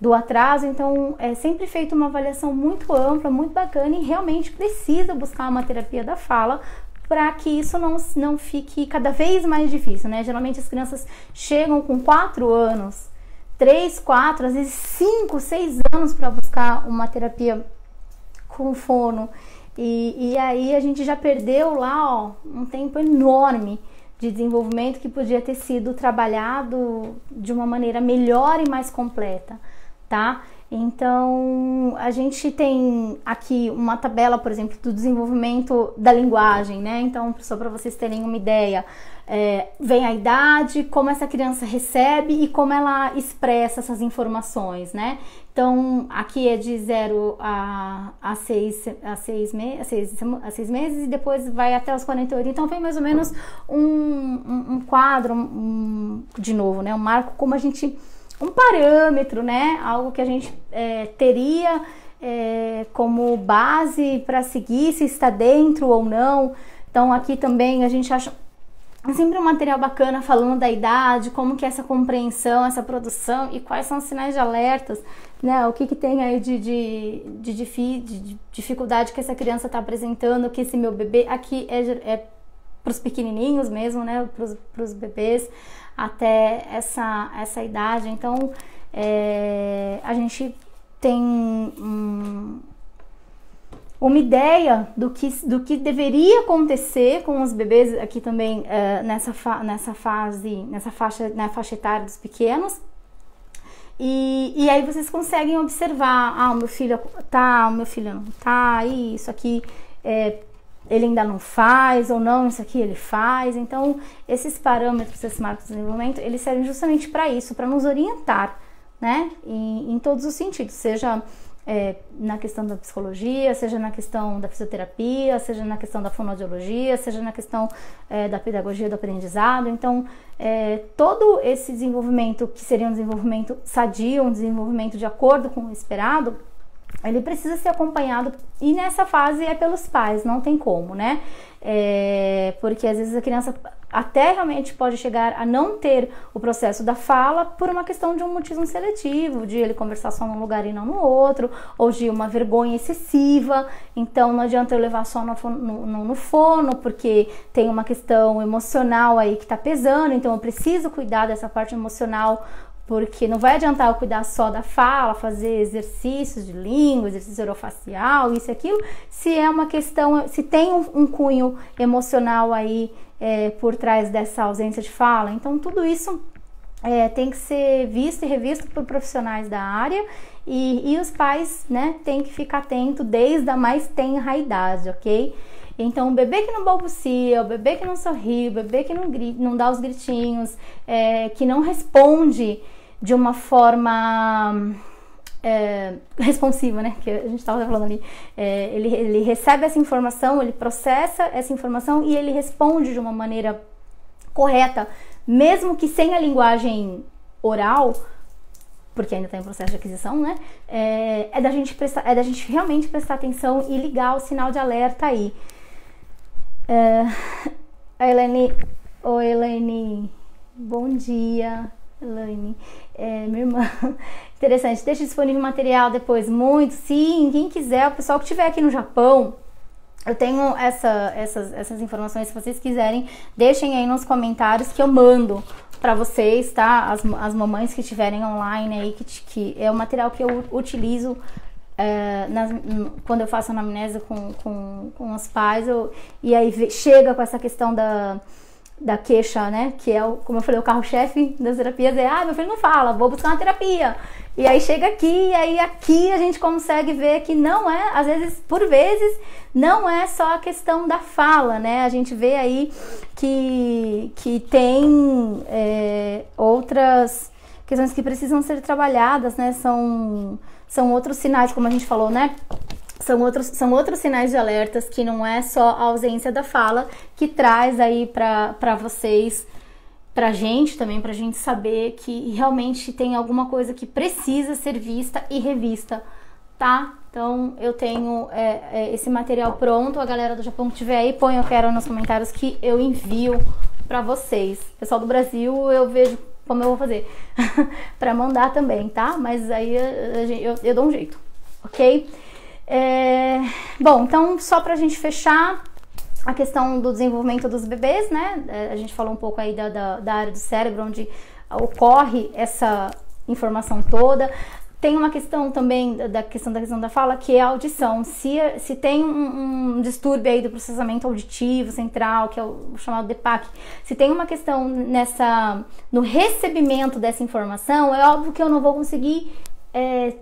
do atraso. Então é sempre feita uma avaliação muito ampla, muito bacana, e realmente precisa buscar uma terapia da fala para que isso não fique cada vez mais difícil, né? Geralmente as crianças chegam com 4 anos, 3, 4, às vezes 5, 6 anos para buscar uma terapia com fono, e aí a gente já perdeu lá, ó, um tempo enorme de desenvolvimento que podia ter sido trabalhado de uma maneira melhor e mais completa, tá? Então, a gente tem aqui uma tabela, por exemplo, do desenvolvimento da linguagem, né? Então, só para vocês terem uma ideia, vem a idade, como essa criança recebe e como ela expressa essas informações, né? Então, aqui é de 0 a 6 meses, e depois vai até os 48. Então, vem mais ou menos um quadro, de novo, né? Um marco, como a gente... um parâmetro, né? Algo que a gente teria como base para seguir se está dentro ou não. Então aqui também a gente acha sempre um material bacana falando da idade, como que é essa compreensão, essa produção e quais são os sinais de alertas, né? O que tem aí de dificuldade que essa criança está apresentando, que esse meu bebê aqui é para os pequenininhos mesmo, né? Para os bebês até essa idade. Então a gente tem uma ideia do que deveria acontecer com os bebês aqui também, nessa faixa etária dos pequenos. E aí vocês conseguem observar, o meu filho tá, o meu filho não tá, isso aqui ele ainda não faz, ou não, isso aqui ele faz. Então, esses parâmetros, esses marcos de desenvolvimento, eles servem justamente para isso, para nos orientar, né, em todos os sentidos, seja na questão da psicologia, seja na questão da fisioterapia, seja na questão da fonoaudiologia, seja na questão da pedagogia do aprendizado. Então, todo esse desenvolvimento, que seria um desenvolvimento sadio, um desenvolvimento de acordo com o esperado, ele precisa ser acompanhado, e nessa fase é pelos pais, não tem como, né? Porque às vezes a criança até realmente pode chegar a não ter o processo da fala por uma questão de um mutismo seletivo, de ele conversar só num lugar e não no outro, ou de uma vergonha excessiva. Então não adianta eu levar só no fono, porque tem uma questão emocional aí que tá pesando, então eu preciso cuidar dessa parte emocional, porque não vai adiantar eu cuidar só da fala, fazer exercícios de língua, exercício orofacial, isso e aquilo, se é uma questão, se tem um cunho emocional aí por trás dessa ausência de fala. Então tudo isso tem que ser visto e revisto por profissionais da área, e os pais, né, tem que ficar atento desde a mais tenra idade, ok? Então, o bebê que não balbucia, o bebê que não sorri, o bebê que não dá os gritinhos, que não responde de uma forma responsiva, né? Que a gente estava falando ali. Ele recebe essa informação, ele processa essa informação e ele responde de uma maneira correta, mesmo que sem a linguagem oral, porque ainda está em processo de aquisição, né? É da gente realmente prestar atenção e ligar o sinal de alerta aí. A Elaine, oi Elaine, bom dia, Elaine, minha irmã. Interessante, deixa disponível material depois, muito, sim, quem quiser, o pessoal que estiver aqui no Japão, eu tenho essas informações, se vocês quiserem, deixem aí nos comentários que eu mando para vocês, tá? As mamães que estiverem online aí, que é o material que eu utilizo quando eu faço anamnese com os pais, e aí chega com essa questão da queixa, né, que é, como eu falei, o carro-chefe das terapias meu filho não fala, vou buscar uma terapia. E aí chega aqui, e aí aqui a gente consegue ver que não é, às vezes, por vezes, não é só a questão da fala, né? A gente vê aí que tem outras questões que precisam ser trabalhadas, né? São outros sinais, como a gente falou, né? São outros sinais de alertas, que não é só a ausência da fala que traz aí para vocês pra gente também, pra gente saber que realmente tem alguma coisa que precisa ser vista e revista, tá? Então eu tenho esse material pronto, a galera do Japão que tiver aí, põe eu quero nos comentários que eu envio pra vocês. Pessoal do Brasil, eu vejo como eu vou fazer pra mandar também, tá? Mas aí eu dou um jeito, ok? Bom, então só pra gente fechar a questão do desenvolvimento dos bebês, né? A gente falou um pouco aí da área do cérebro, onde ocorre essa informação toda. Tem uma questão também da questão da fala, que é a audição. Se tem um distúrbio aí do processamento auditivo central, que é o chamado DPAC, se tem uma questão no recebimento dessa informação, é óbvio que eu não vou conseguir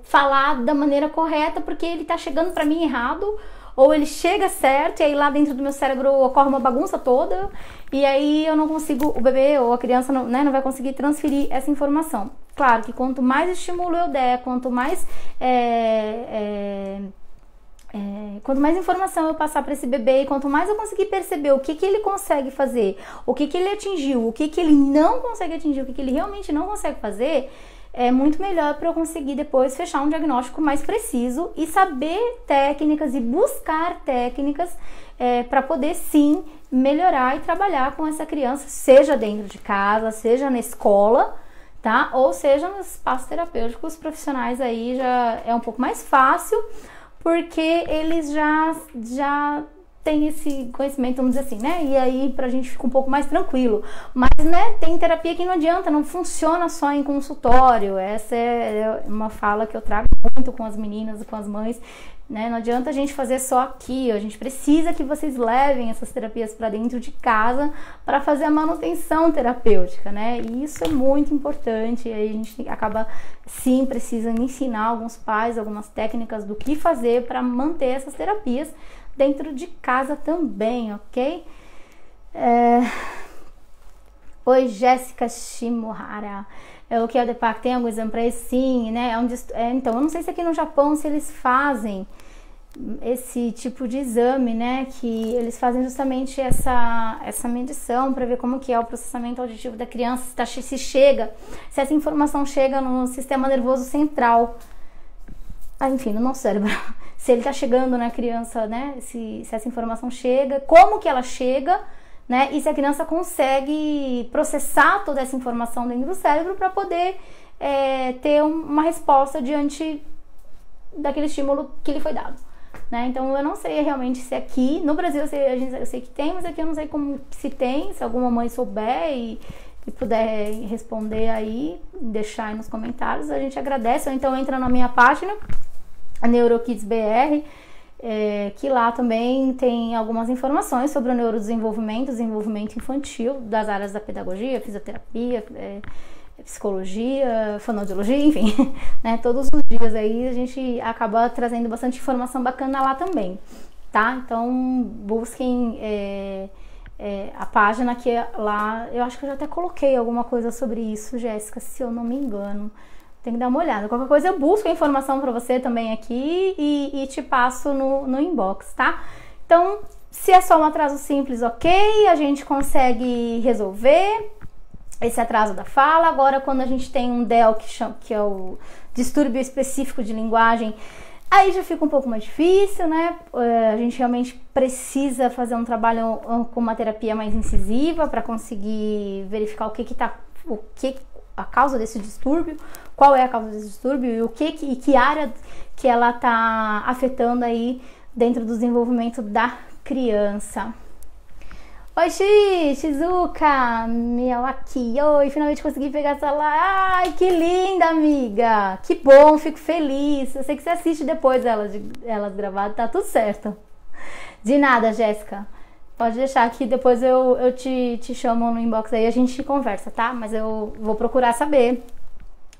falar da maneira correta, porque ele tá chegando para mim errado, ou ele chega certo, e aí lá dentro do meu cérebro ocorre uma bagunça toda, e aí eu não consigo, o bebê ou a criança não vai conseguir transferir essa informação. Claro que quanto mais estímulo eu der, quanto mais informação eu passar para esse bebê, e quanto mais eu conseguir perceber o que ele consegue fazer, o que ele atingiu, o que ele não consegue atingir, o que ele realmente não consegue fazer, é muito melhor para eu conseguir depois fechar um diagnóstico mais preciso e saber técnicas e buscar técnicas para poder sim melhorar e trabalhar com essa criança, seja dentro de casa, seja na escola, tá? Ou seja nos espaços terapêuticos profissionais. Aí já é um pouco mais fácil, porque eles já tem esse conhecimento, vamos dizer assim, né? E aí pra gente fica um pouco mais tranquilo. Mas, né, tem terapia que não adianta, não funciona só em consultório. Essa é uma fala que eu trago muito com as meninas e com as mães, né? Não adianta a gente fazer só aqui, a gente precisa que vocês levem essas terapias para dentro de casa para fazer a manutenção terapêutica, né? E isso é muito importante. E aí a gente acaba, sim, precisando ensinar alguns pais algumas técnicas do que fazer para manter essas terapias dentro de casa também, ok? Oi, Jéssica Shimohara. O que é o DPAC? Tem algum exame para isso? Sim, né? Então, eu não sei se aqui no Japão se eles fazem esse tipo de exame, né? Que eles fazem justamente essa medição para ver como que é o processamento auditivo da criança, se essa informação chega no sistema nervoso central. Enfim, no nosso cérebro. Se ele tá chegando na criança, né? Se essa informação chega, como que ela chega, né? E se a criança consegue processar toda essa informação dentro do cérebro para poder ter uma resposta diante daquele estímulo que lhe foi dado, né? Então eu não sei realmente se aqui no Brasil eu sei que tem, mas aqui eu não sei como se tem. Se alguma mãe souber e puder responder aí, deixar aí nos comentários, a gente agradece. Ou então entra na minha página, a NeuroKids BR, que lá também tem algumas informações sobre o neurodesenvolvimento, desenvolvimento infantil, das áreas da pedagogia, fisioterapia, psicologia, fonoaudiologia, enfim, né? Todos os dias aí a gente acaba trazendo bastante informação bacana lá também, tá? Então busquem a página, que lá, eu acho que eu já até coloquei alguma coisa sobre isso, Jéssica, se eu não me engano. Tem que dar uma olhada. Qualquer coisa eu busco a informação para você também aqui e te passo no inbox, tá? Então, se é só um atraso simples, ok, a gente consegue resolver esse atraso da fala. Agora, quando a gente tem um DEL, que é o distúrbio específico de linguagem, aí já fica um pouco mais difícil, né? A gente realmente precisa fazer um trabalho com uma terapia mais incisiva para conseguir verificar a causa desse distúrbio, qual é a causa desse distúrbio e que área que ela tá afetando aí dentro do desenvolvimento da criança. Oi, Shizuka, Miyawaki, oi, finalmente consegui pegar essa live. Ai, que linda, amiga, que bom, fico feliz. Eu sei que você assiste depois elas gravadas, tá tudo certo. De nada, Jéssica. Pode deixar que depois eu te chamo no inbox aí, a gente conversa, tá? Mas eu vou procurar saber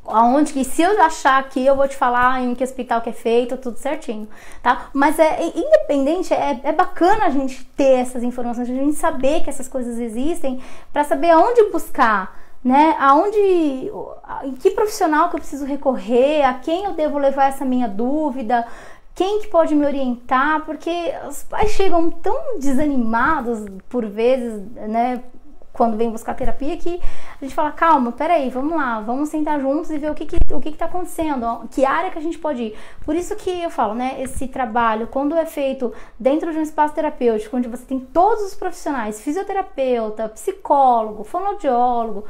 aonde que, se eu achar aqui, eu vou te falar em que hospital que é feito, tudo certinho, tá? Mas independente, é bacana a gente ter essas informações, a gente saber que essas coisas existem, para saber aonde buscar, né? Em que profissional que eu preciso recorrer, a quem eu devo levar essa minha dúvida, quem que pode me orientar, porque os pais chegam tão desanimados por vezes, né, quando vem buscar terapia, que a gente fala, calma, peraí, vamos lá, vamos sentar juntos e ver o que tá acontecendo, que área que a gente pode ir. Por isso que eu falo, né, esse trabalho, quando é feito dentro de um espaço terapêutico, onde você tem todos os profissionais, fisioterapeuta, psicólogo, fonoaudiólogo,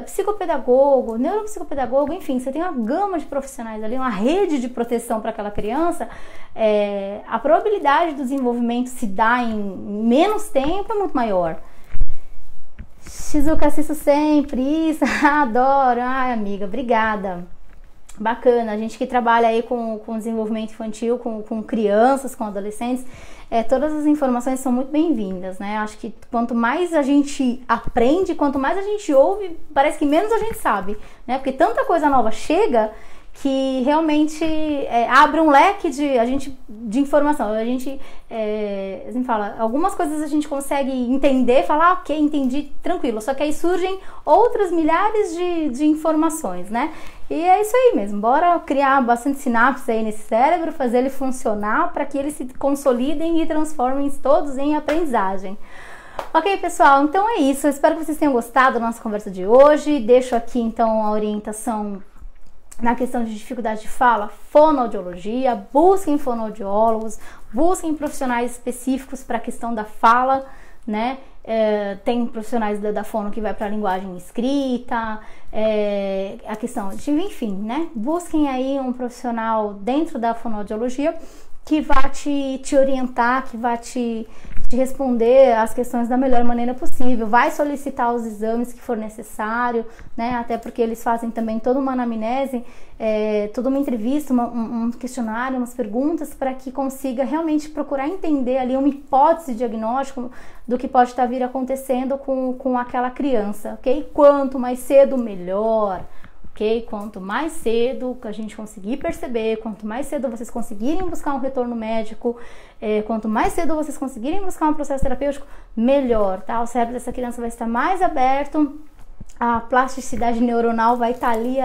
psicopedagogo, neuropsicopedagogo, enfim, você tem uma gama de profissionais ali, uma rede de proteção para aquela criança, a probabilidade do desenvolvimento se dar em menos tempo é muito maior. Shizuka, assisto sempre, isso, adoro, ai amiga, obrigada, bacana, a gente que trabalha aí com desenvolvimento infantil, com crianças, com adolescentes, todas as informações são muito bem-vindas, né, acho que quanto mais a gente aprende, quanto mais a gente ouve, parece que menos a gente sabe, né, porque tanta coisa nova chega, que realmente abre um leque de informação. A gente fala, algumas coisas a gente consegue entender, falar, ok, entendi, tranquilo. Só que aí surgem outras milhares de informações, né? E é isso aí mesmo. Bora criar bastante sinapses aí nesse cérebro, fazer ele funcionar para que eles se consolidem e transformem todos em aprendizagem. Ok, pessoal, então é isso. Eu espero que vocês tenham gostado da nossa conversa de hoje. Deixo aqui, então, a orientação na questão de dificuldade de fala, fonoaudiologia, busquem fonoaudiólogos, busquem profissionais específicos para a questão da fala, né? Tem profissionais da fono que vai para a linguagem escrita, a questão de, enfim, né? Busquem aí um profissional dentro da fonoaudiologia que vá te orientar, que vá te responder as questões da melhor maneira possível, vai solicitar os exames que for necessário, né, até porque eles fazem também toda uma anamnese, toda uma entrevista, um questionário, umas perguntas, para que consiga realmente procurar entender ali uma hipótese diagnóstica do que pode estar vir acontecendo com aquela criança, ok? Quanto mais cedo, melhor. Okay? Quanto mais cedo a gente conseguir perceber, quanto mais cedo vocês conseguirem buscar um retorno médico, quanto mais cedo vocês conseguirem buscar um processo terapêutico, melhor, tá? O cérebro dessa criança vai estar mais aberto, a plasticidade neuronal vai estar ali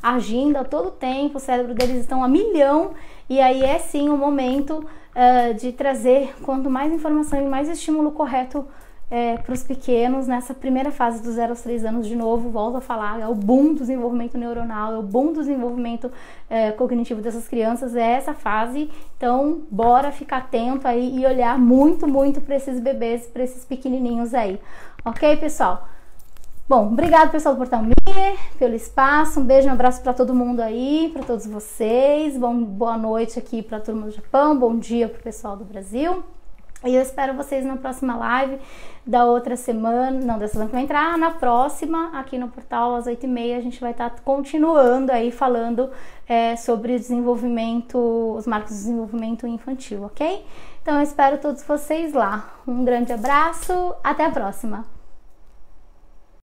agindo a todo tempo, o cérebro deles estão a milhão, e aí é sim o momento de trazer quanto mais informação e mais estímulo correto para os pequenos nessa primeira fase dos 0 aos 3 anos. De novo, volto a falar, é o boom do desenvolvimento neuronal, é o boom do desenvolvimento cognitivo dessas crianças, é essa fase. Então, bora ficar atento aí e olhar muito, muito para esses bebês, para esses pequenininhos aí. Ok, pessoal? Bom, obrigado, pessoal do Portal Me, pelo espaço. Um beijo, um abraço para todo mundo aí, para todos vocês. Boa noite aqui para a turma do Japão, bom dia para o pessoal do Brasil. E eu espero vocês na próxima live da outra semana, não, dessa semana que vai entrar, na próxima, aqui no portal, às 8h30, a gente vai estar continuando aí falando sobre desenvolvimento, os marcos de desenvolvimento infantil, ok? Então eu espero todos vocês lá. Um grande abraço, até a próxima!